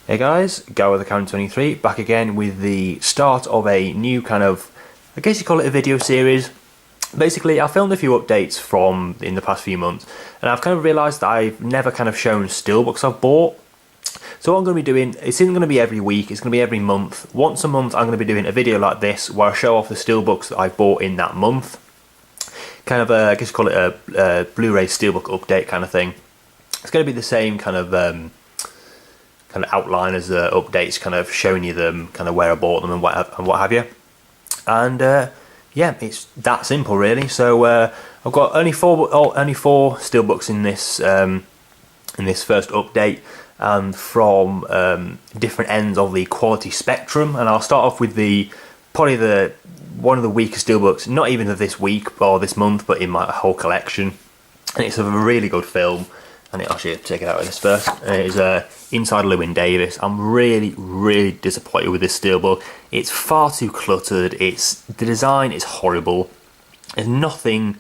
Hey guys, Go with the Count 23 back again with the start of a new kind of, I guess you call it a video series. Basically, I filmed a few updates from in the past few months, and I've kind of realised that I've never kind of shown steelbooks I've bought. So what I'm going to be doing, it isn't going to be every week, it's going to be every month. Once a month I'm going to be doing a video like this where I show off the steelbooks that I've bought in that month. Kind of, I guess you call it a Blu-ray steelbook update kind of thing. It's going to be the same kind of outline as the updates, kind of showing you them, kind of where I bought them and what have you. And yeah, it's that simple really. So I've got only four steelbooks in this first update, and from different ends of the quality spectrum. And I'll start off with probably one of the weakest steelbooks, not even of this week or this month, but in my whole collection. And it's a really good film. And I'll actually take it out of this first. It is Inside Llewyn Davis. I'm really disappointed with this steelbook. It's far too cluttered. The design is horrible. There's nothing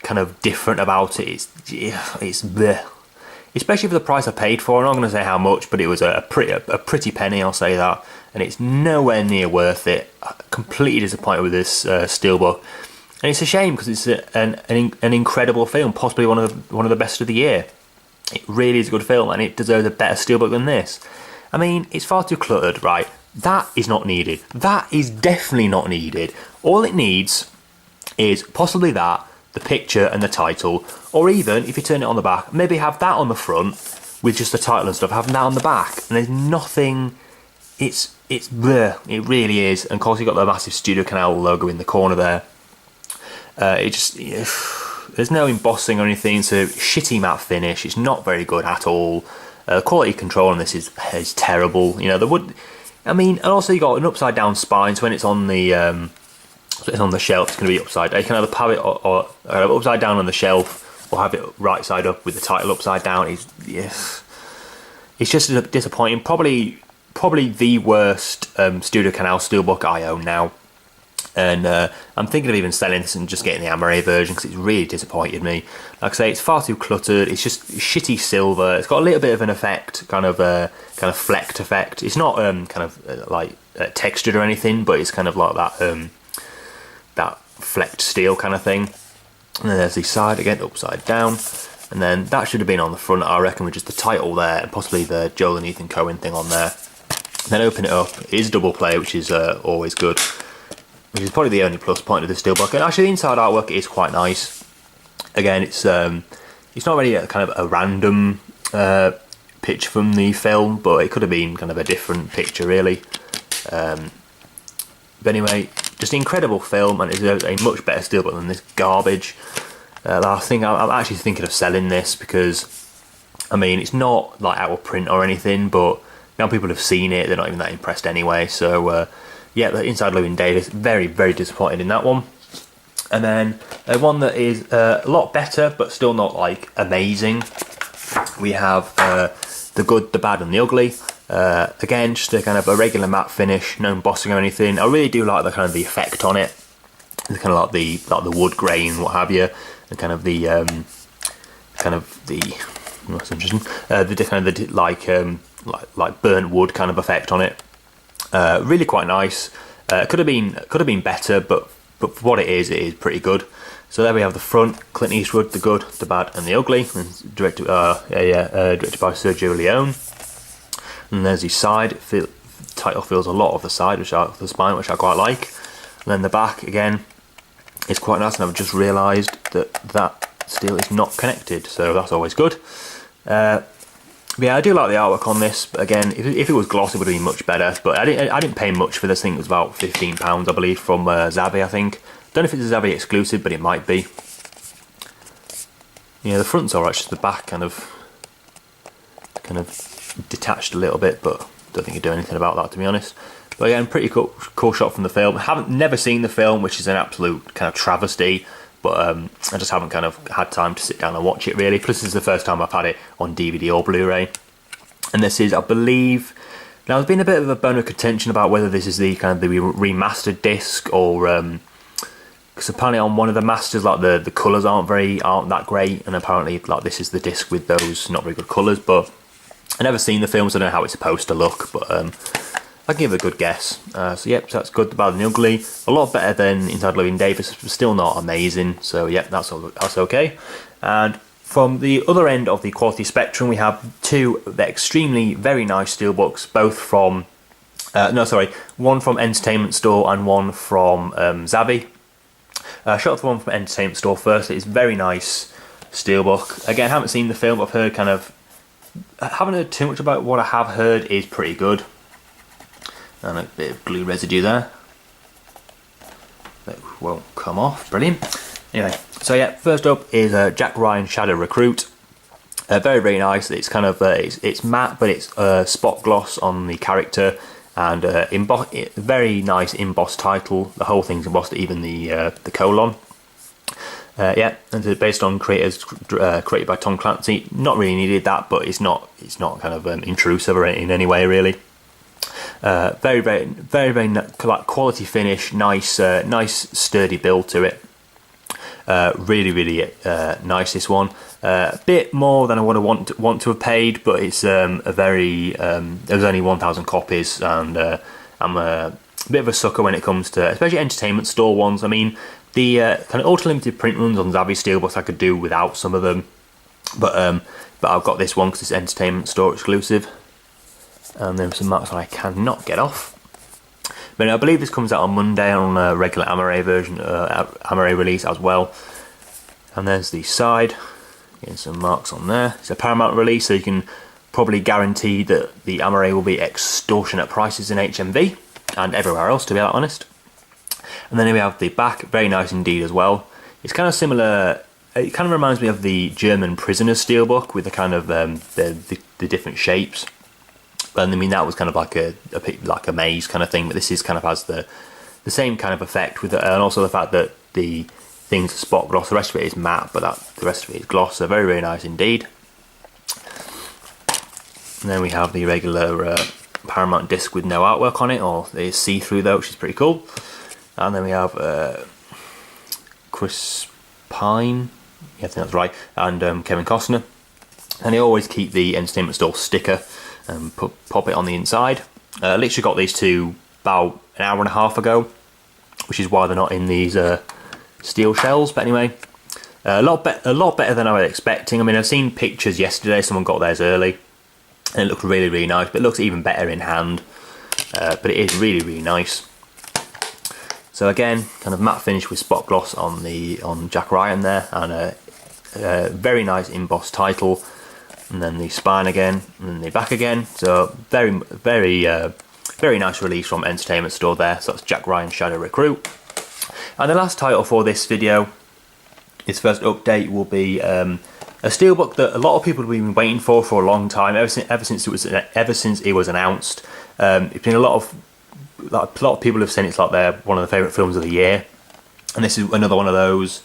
kind of different about it. It's bleh. Especially for the price I paid for. I'm not going to say how much, but it was a pretty penny, I'll say that. And it's nowhere near worth it. I'm completely disappointed with this steelbook. And it's a shame because it's an incredible film, possibly one of the best of the year. It really is a good film, and it deserves a better steelbook than this. I mean, it's far too cluttered, right? That is not needed. That is definitely not needed. All it needs is possibly the picture and the title, or even if you turn it on the back, maybe have that on the front with just the title and stuff. Have that on the back, and there's nothing. It's bleh. It really is. And of course, you've got the massive Studio Canal logo in the corner there. There's no embossing or anything, so shitty matte finish. It's not very good at all. Quality control on this is terrible. You know, and also you got an upside down spine, so when it's on the shelf, it's going to be upside down. You can either have it or upside down on the shelf, or have it right side up with the title upside down. It's just disappointing. Probably the worst Studio Canal steelbook I own now. And I'm thinking of even selling this and just getting the Amaray version because it's really disappointed me. Like I say, it's far too cluttered. It's just shitty silver. It's got a little bit of an effect, kind of flecked effect. It's not like textured or anything, but it's kind of like that flecked steel kind of thing. And then there's the side again, upside down. And then that should have been on the front, I reckon, with just the title there and possibly the Joel and Ethan Coen thing on there. And then open it up. It is double play, which is always good. Which is probably the only plus point of the steelbook. And actually the inside artwork is quite nice. Again, it's not really kind of a random picture from the film, but it could have been kind of a different picture really. But anyway, just an incredible film, and it's a much better steelbook than this garbage. Last thing, I'm actually thinking of selling this because, I mean, it's not like out of print or anything, but now people have seen it, they're not even that impressed anyway, so yeah, the Inside Llewyn Davis, very disappointed in that one. And then one that is a lot better, but still not like amazing. We have The Good, the Bad and the Ugly. Again, just a kind of a regular matte finish, no embossing or anything. I really do like the kind of the effect on it. It's kind of like the wood grain, what have you, and kind of the what's interesting, like burnt wood kind of effect on it. Really quite nice. Could have been better, but for what it is pretty good. So there we have the front, Clint Eastwood, The Good, the Bad and the Ugly, and directed by Sergio Leone. And there's the side. The title feels a lot of the side, the spine, which I quite like. And then the back again is quite nice, and I've just realised that steel is not connected, so that's always good. Yeah, I do like the artwork on this, but again, if it was gloss, it would have been much better. But I didn't pay much for this thing. It was about £15, I believe, from Zavvi, I think. Don't know if it's a Zavvi exclusive, but it might be. Yeah, the front's alright, just the back kind of detached a little bit, but don't think you do anything about that, to be honest. But again, pretty cool shot from the film. Never seen the film, which is an absolute kind of travesty. But I just haven't kind of had time to sit down and watch it really. Plus, this is the first time I've had it on DVD or Blu-ray. And this is, I believe, now there's been a bit of a bone of contention about whether this is the kind of the remastered disc or because apparently on one of the masters, like the colours aren't that great, and apparently like this is the disc with those not very good colours. But I've never seen the film, so I don't know how it's supposed to look, but I can give it a good guess. So yep, so that's Good, the Bad and the Ugly. A lot better than Inside Llewyn Davis, but still not amazing. So yep, that's okay. And from the other end of the quality spectrum, we have two extremely very nice steelbooks, both from one from Entertainment Store and one from Zavvi. Shot the one from Entertainment Store first. It's very nice steelbook. Again, haven't seen the film, but I've heard haven't heard too much about what I have heard is pretty good. And a bit of glue residue there. That won't come off. Brilliant. Anyway, so yeah, first up is Jack Ryan Shadow Recruit. Very, very nice. It's kind of it's matte, but it's spot gloss on the character, and very nice embossed title. The whole thing's embossed, even the colon. Yeah, and it's based on creators created by Tom Clancy. Not really needed that, but it's not kind of intrusive or in any way really. Very like quality finish, nice sturdy build to it. Really nice, this one. A bit more than I would have want to have paid, but it's there was only 1,000 copies, and I'm a bit of a sucker when it comes to especially Entertainment Store ones. I mean, the kind of ultra limited print runs on Zavvi steelbooks I could do without some of them, but I've got this one because it's Entertainment Store exclusive, and there's some marks that I cannot get off. But I believe this comes out on Monday on a regular Amaray version, Amaray release as well. And there's the side, getting some marks on there. It's a Paramount release, so you can probably guarantee that the Amaray will be extortionate prices in HMV and everywhere else, to be honest. And then we have the back, very nice indeed as well. It's kind of similar. It kind of reminds me of the German Prisoners steelbook with the kind of the different shapes. And I mean, that was kind of like a maze kind of thing, but this is kind of has the same kind of effect with it, and also the fact that the thing's spot gloss. The rest of it is matte, but the rest of it is gloss. So very, very nice indeed. And then we have the regular Paramount disc with no artwork on it, or it's see-through though, which is pretty cool. And then we have Chris Pine, yeah, I think that's right, and Kevin Costner. And they always keep the Entertainment Store sticker and pop it on the inside. Literally got these two about an hour and a half ago, which is why they're not in these steel shells. But anyway, a lot better than I was expecting. I mean, I've seen pictures yesterday. Someone got theirs early, and it looked really, really nice. But it looks even better in hand. But it is really, really nice. So again, kind of matte finish with spot gloss on Jack Ryan there, and a very nice embossed title. And then the spine again, and then the back again. So very nice release from Entertainment Store there. So that's Jack Ryan Shadow Recruit. And the last title for this video, its first update, will be a steelbook that a lot of people have been waiting for a long time, ever since it was announced. It's been a lot of people have said it's like one of their favourite films of the year, and this is another one of those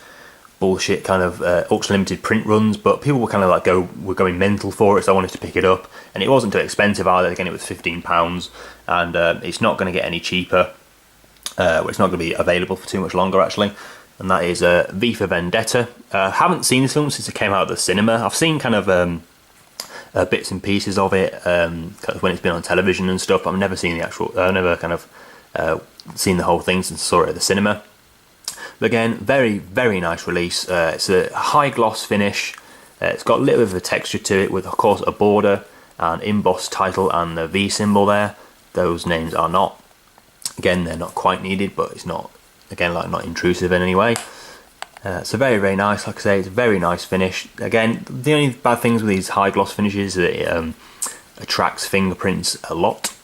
bullshit kind of ultra limited print runs, but people were kind of like were going mental for it, so I wanted to pick it up, and it wasn't too expensive either. Again, it was £15, and it's not going to get any cheaper. It's not going to be available for too much longer actually, and that is V for Vendetta. Haven't seen this film since it came out of the cinema. I've seen kind of bits and pieces of it when it's been on television and stuff, but I've never seen the actual. I've never kind of seen the whole thing since I saw it at the cinema. But again, very, very nice release. It's a high gloss finish. It's got a little bit of a texture to it with, of course, a border and embossed title and the V symbol there. Those names are not, again, they're not quite needed, but it's not, again, like not intrusive in any way. So very, very nice. Like I say, it's a very nice finish. Again, the only bad things with these high gloss finishes is that it attracts fingerprints a lot.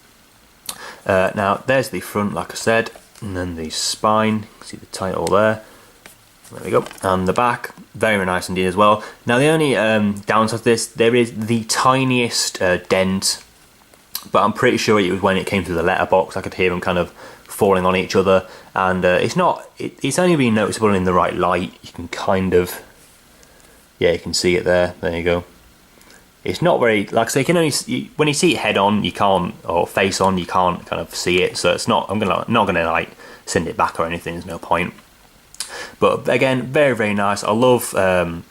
Now, there's the front, like I said. And then the spine, you can see the title there. There we go. And the back, very nice indeed as well. Now the only downside to this, there is the tiniest dent, but I'm pretty sure it was when it came through the letterbox. I could hear them kind of falling on each other, and it's only really noticeable in the right light. You can kind of, yeah, you can see it there. There you go. It's not very, like I say, you can only when you see it head on, you can't, or face on, you can't kind of see it. So it's not. I'm not gonna like send it back or anything. There's no point. But again, very, very nice. I love kind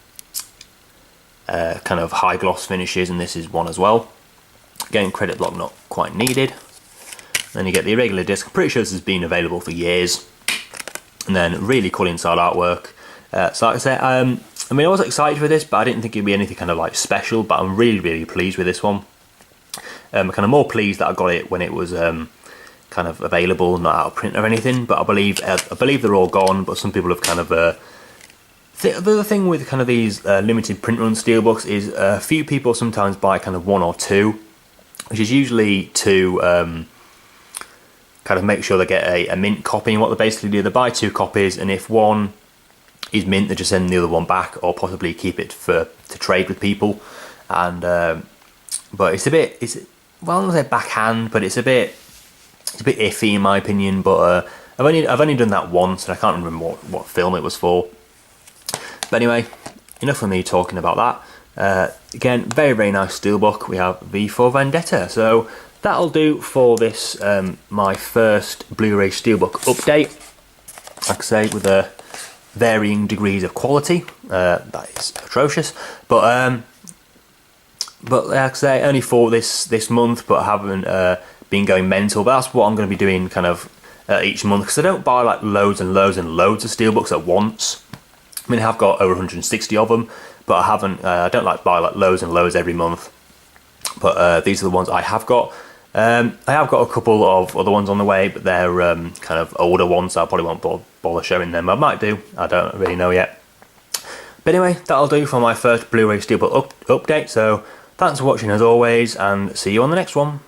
of high gloss finishes, and this is one as well. Again, credit block not quite needed. Then you get the irregular disc. I'm pretty sure this has been available for years. And then really cool inside artwork. So like I say, I mean, I was excited for this, but I didn't think it'd be anything kind of like special. But I'm really pleased with this one. I'm kind of more pleased that I got it when it was kind of available, not out of print or anything. But I believe they're all gone. But some people have kind of the other thing with kind of these limited print run steelbooks is a few people sometimes buy kind of one or two, which is usually to kind of make sure they get a mint copy. And what they basically do, they buy 2 copies, and if one is mint, they just send the other one back, or possibly keep it to trade with people. And but it's well, I don't say backhand, but it's a bit iffy in my opinion. But I've only done that once, and I can't remember what film it was for. But anyway, enough of me talking about that. Again, very nice steelbook. We have V for Vendetta. So that'll do for this my first Blu-ray steelbook update. Like I say, with varying degrees of quality. That is atrocious. But like I say, only for this month, but I haven't been going mental. But that's what I'm going to be doing kind of each month, because I don't buy like loads and loads and loads of steelbooks at once. I mean, I have got over 160 of them, but I haven't. I don't like buy like loads and loads every month. But these are the ones I have got. I have got a couple of other ones on the way, but they're kind of older ones, so I probably won't bother showing them. I might do. I don't really know yet. But anyway, that'll do for my first Blu-ray steelbook update. So thanks for watching as always, and see you on the next one.